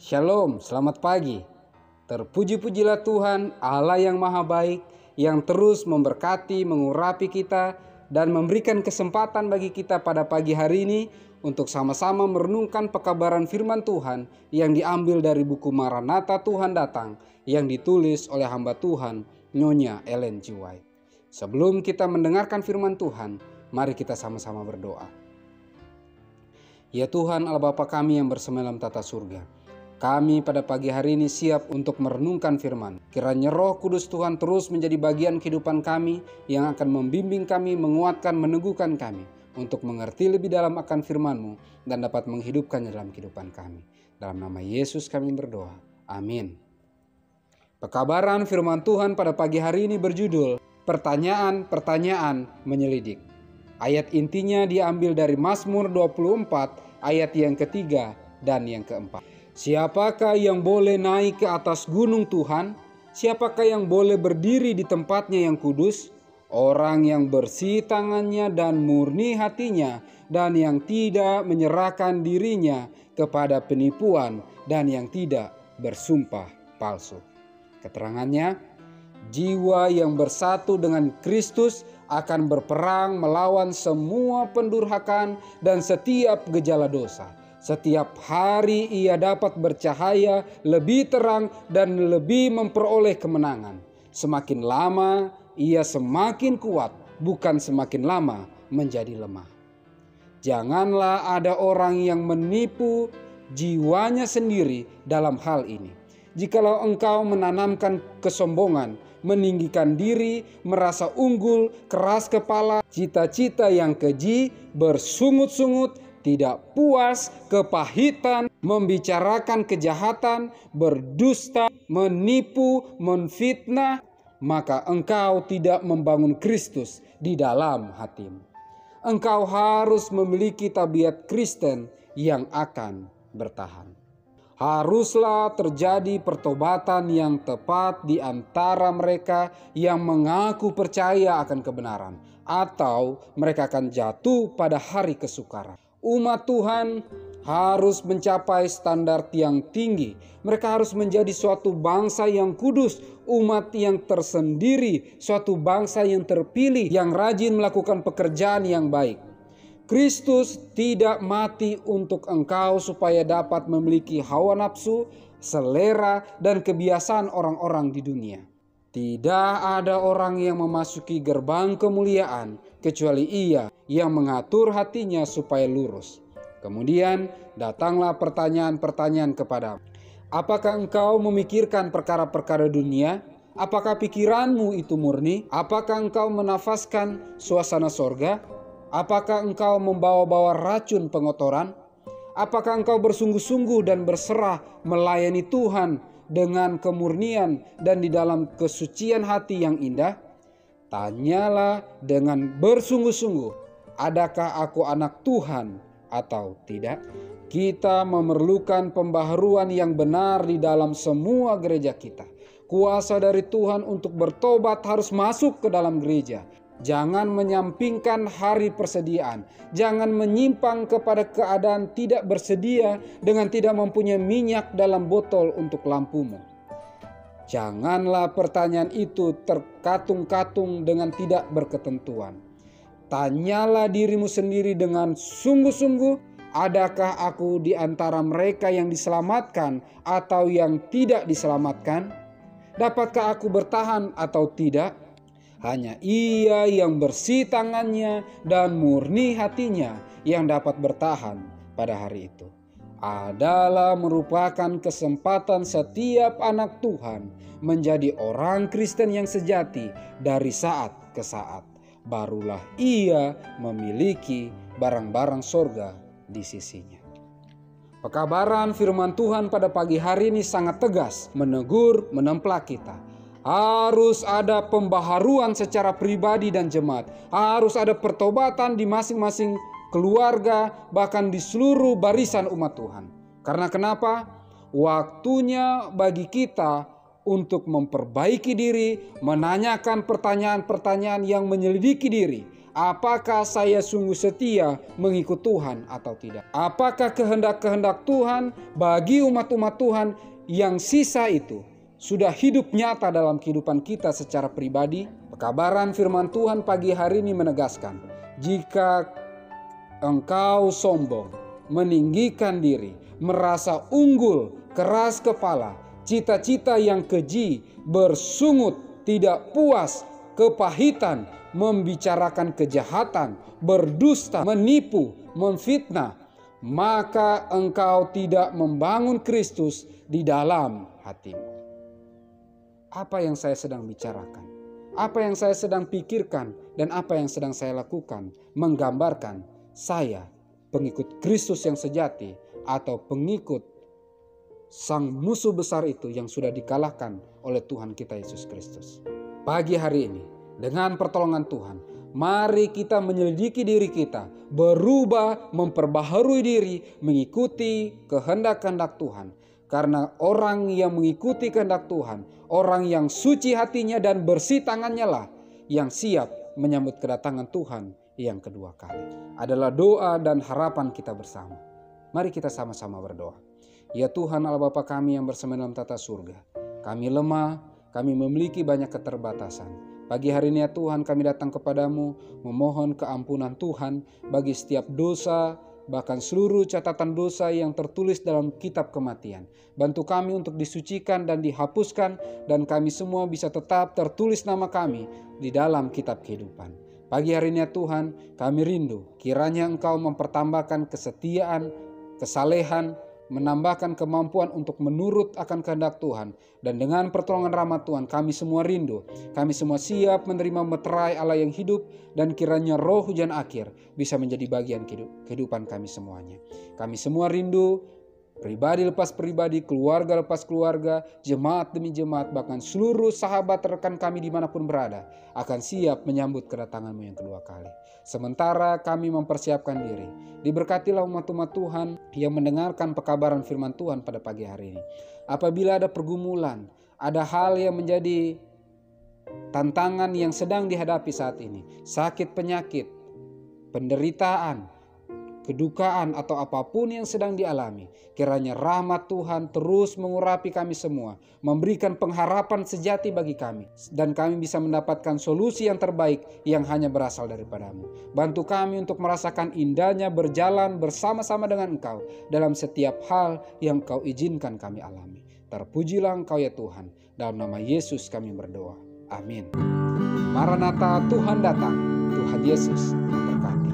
Shalom, selamat pagi. Terpuji-pujilah Tuhan, Allah yang maha baik, yang terus memberkati, mengurapi kita, dan memberikan kesempatan bagi kita pada pagi hari ini untuk sama-sama merenungkan pekabaran firman Tuhan yang diambil dari buku Maranatha Tuhan Datang, yang ditulis oleh hamba Tuhan, Nyonya Ellen G. White. Sebelum kita mendengarkan firman Tuhan, mari kita sama-sama berdoa. Ya Tuhan Allah Bapa kami yang bersemalam tata surga, kami pada pagi hari ini siap untuk merenungkan firman. Kiranya Roh Kudus Tuhan terus menjadi bagian kehidupan kami yang akan membimbing kami, menguatkan, meneguhkan kami untuk mengerti lebih dalam akan firman-Mu dan dapat menghidupkannya dalam kehidupan kami. Dalam nama Yesus kami berdoa. Amin. Pekabaran firman Tuhan pada pagi hari ini berjudul Pertanyaan-pertanyaan menyelidik. Ayat intinya diambil dari Mazmur 24 ayat yang ketiga dan yang keempat. Siapakah yang boleh naik ke atas gunung Tuhan? Siapakah yang boleh berdiri di tempatnya yang kudus? Orang yang bersih tangannya dan murni hatinya, dan yang tidak menyerahkan dirinya kepada penipuan, dan yang tidak bersumpah palsu. Keterangannya, jiwa yang bersatu dengan Kristus akan berperang melawan semua pendurhakaan dan setiap gejala dosa. Setiap hari ia dapat bercahaya lebih terang dan lebih memperoleh kemenangan. Semakin lama ia semakin kuat, bukan semakin lama menjadi lemah. Janganlah ada orang yang menipu jiwanya sendiri dalam hal ini. Jikalau engkau menanamkan kesombongan, meninggikan diri, merasa unggul, keras kepala, cita-cita yang keji, bersungut-sungut, tidak puas, kepahitan, membicarakan kejahatan, berdusta, menipu, menfitnah, maka engkau tidak membangun Kristus di dalam hatimu. Engkau harus memiliki tabiat Kristen yang akan bertahan. Haruslah terjadi pertobatan yang tepat di antara mereka yang mengaku percaya akan kebenaran, atau mereka akan jatuh pada hari kesukaran. Umat Tuhan harus mencapai standar yang tinggi. Mereka harus menjadi suatu bangsa yang kudus, umat yang tersendiri, suatu bangsa yang terpilih, yang rajin melakukan pekerjaan yang baik. Kristus tidak mati untuk engkau supaya dapat memiliki hawa nafsu, selera, dan kebiasaan orang-orang di dunia. Tidak ada orang yang memasuki gerbang kemuliaan kecuali ia yang mengatur hatinya supaya lurus. Kemudian datanglah pertanyaan-pertanyaan kepadamu. Apakah engkau memikirkan perkara-perkara dunia? Apakah pikiranmu itu murni? Apakah engkau menafaskan suasana sorga? Apakah engkau membawa-bawa racun pengotoran? Apakah engkau bersungguh-sungguh dan berserah melayani Tuhan dengan kemurnian dan di dalam kesucian hati yang indah? Tanyalah dengan bersungguh-sungguh, adakah aku anak Tuhan atau tidak? Kita memerlukan pembaharuan yang benar di dalam semua gereja kita. Kuasa dari Tuhan untuk bertobat harus masuk ke dalam gereja. Jangan menyampingkan hari persediaan. Jangan menyimpang kepada keadaan tidak bersedia dengan tidak mempunyai minyak dalam botol untuk lampumu. Janganlah pertanyaan itu terkatung-katung dengan tidak berketentuan. Tanyalah dirimu sendiri dengan sungguh-sungguh, adakah aku di antara mereka yang diselamatkan atau yang tidak diselamatkan? Dapatkah aku bertahan atau tidak? Hanya ia yang bersih tangannya dan murni hatinya yang dapat bertahan pada hari itu. Adalah merupakan kesempatan setiap anak Tuhan menjadi orang Kristen yang sejati dari saat ke saat. Barulah ia memiliki barang-barang sorga di sisinya. Pekabaran firman Tuhan pada pagi hari ini sangat tegas, menegur, menemplah kita. Harus ada pembaharuan secara pribadi dan jemaat. Harus ada pertobatan di masing-masing keluarga, bahkan di seluruh barisan umat Tuhan. Karena kenapa? Waktunya bagi kita untuk memperbaiki diri, menanyakan pertanyaan-pertanyaan yang menyelidiki diri. apakah saya sungguh setia mengikut Tuhan atau tidak? Apakah kehendak-kehendak Tuhan bagi umat-umat Tuhan yang sisa itu sudah hidup nyata dalam kehidupan kita secara pribadi? Pekabaran firman Tuhan pagi hari ini menegaskan, jika engkau sombong, meninggikan diri, merasa unggul, keras kepala, cita-cita yang keji, bersungut, tidak puas, kepahitan, membicarakan kejahatan, berdusta, menipu, memfitnah, maka engkau tidak membangun Kristus di dalam hatimu. Apa yang saya sedang bicarakan, apa yang saya sedang pikirkan, dan apa yang sedang saya lakukan menggambarkan saya pengikut Kristus yang sejati atau pengikut sang musuh besar itu yang sudah dikalahkan oleh Tuhan kita Yesus Kristus. Pagi hari ini, dengan pertolongan Tuhan, mari kita menyelidiki diri kita, berubah, memperbaharui diri, mengikuti kehendak-kehendak Tuhan. Karena orang yang mengikuti kehendak Tuhan, orang yang suci hatinya dan bersih tangannya lah yang siap menyambut kedatangan Tuhan yang kedua kali. Adalah doa dan harapan kita bersama. Mari kita sama-sama berdoa. Ya Tuhan Allah Bapa kami yang bersama dalam tata surga, kami lemah, kami memiliki banyak keterbatasan. Pagi hari ini ya Tuhan, kami datang kepadamu memohon keampunan Tuhan bagi setiap dosa, bahkan seluruh catatan dosa yang tertulis dalam kitab kematian. Bantu kami untuk disucikan dan dihapuskan, dan kami semua bisa tetap tertulis nama kami di dalam kitab kehidupan. Pagi hari ini ya Tuhan, kami rindu kiranya Engkau mempertambahkan kesetiaan, kesalehan, menambahkan kemampuan untuk menurut akan kehendak Tuhan. Dan dengan pertolongan rahmat Tuhan, kami semua rindu, kami semua siap menerima meterai Allah yang hidup, dan kiranya roh hujan akhir bisa menjadi bagian kehidupan kami semuanya. Kami semua rindu, pribadi lepas pribadi, keluarga lepas keluarga, jemaat demi jemaat, bahkan seluruh sahabat rekan kami dimanapun berada, akan siap menyambut kedatangan-Mu yang kedua kali. Sementara kami mempersiapkan diri, diberkatilah umat-umat Tuhan yang mendengarkan pekabaran firman Tuhan pada pagi hari ini. Apabila ada pergumulan, ada hal yang menjadi tantangan yang sedang dihadapi saat ini, sakit penyakit, penderitaan, kedukaan, atau apapun yang sedang dialami, kiranya rahmat Tuhan terus mengurapi kami semua, memberikan pengharapan sejati bagi kami, dan kami bisa mendapatkan solusi yang terbaik yang hanya berasal daripada-Mu. Bantu kami untuk merasakan indahnya berjalan bersama-sama dengan Engkau dalam setiap hal yang Engkau izinkan kami alami. Terpujilah Engkau ya Tuhan, dalam nama Yesus kami berdoa. Amin. Maranatha, Tuhan datang. Tuhan Yesus memberkati.